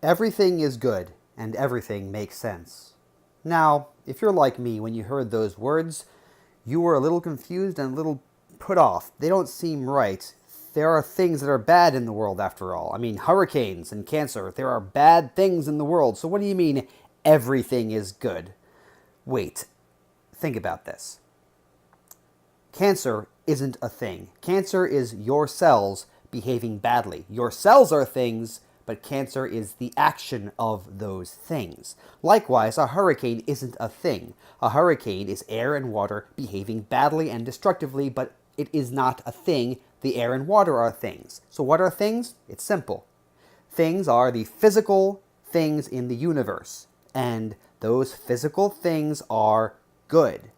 Everything is good, and everything makes sense. Now, if you're like me, when you heard those words, you were a little confused and a little put off. They don't seem right. There are things that are bad in the world, after all. I mean, hurricanes and cancer. There are bad things in the world. So what do you mean everything is good? Wait, think about this. Cancer isn't a thing. Cancer is your cells behaving badly. Your cells are things, but cancer is the action of those things. Likewise, a hurricane isn't a thing. A hurricane is air and water behaving badly and destructively, but it is not a thing. The air and water are things. So what are things? It's simple. Things are the physical things in the universe, and those physical things are good.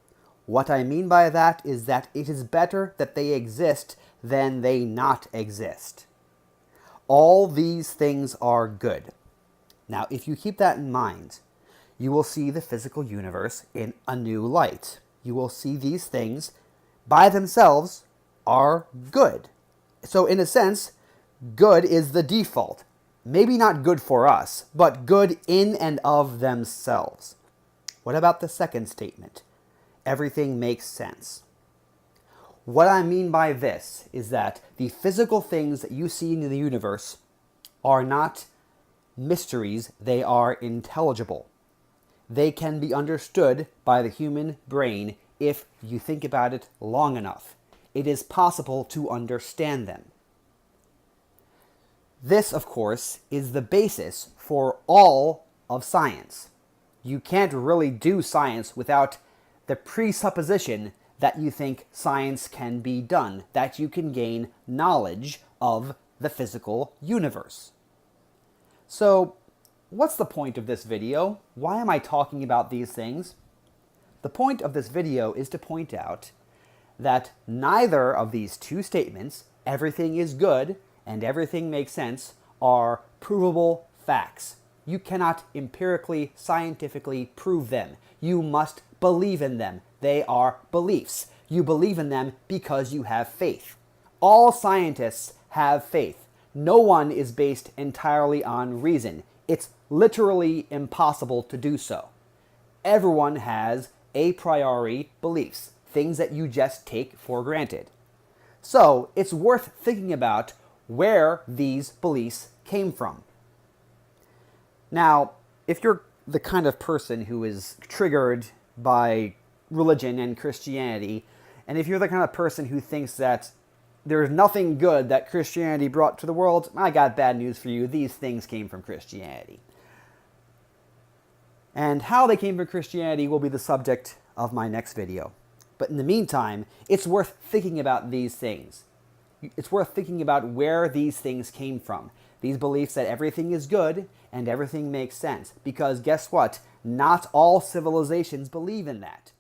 What I mean by that is that it is better that they exist than they not exist. All these things are good. Now, if you keep that in mind, you will see the physical universe in a new light. You will see these things by themselves are good. So in a sense, good is the default. Maybe not good for us, but good in and of themselves. What about the second statement? Everything makes sense. What I mean by this is that the physical things that you see in the universe are not mysteries, they are intelligible. They can be understood by the human brain if you think about it long enough. It is possible to understand them. This, of course, is the basis for all of science. You can't really do science without the presupposition that you think science can be done, that you can gain knowledge of the physical universe. So, what's the point of this video? Why am I talking about these things? The point of this video is to point out that neither of these two statements, everything is good and everything makes sense, are provable facts. You cannot empirically, scientifically prove them. You must believe in them. They are beliefs. You believe in them because you have faith. All scientists have faith. No one is based entirely on reason. It's literally impossible to do so. Everyone has a priori beliefs, things that you just take for granted. So it's worth thinking about where these beliefs came from. Now, if you're the kind of person who is triggered by religion and Christianity, and if you're the kind of person who thinks that there's nothing good that Christianity brought to the world, I got bad news for you. These things came from Christianity. And how they came from Christianity will be the subject of my next video. But in the meantime, it's worth thinking about these things. It's worth thinking about where these things came from. These beliefs that everything is good and everything makes sense. Because guess what? Not all civilizations believe in that.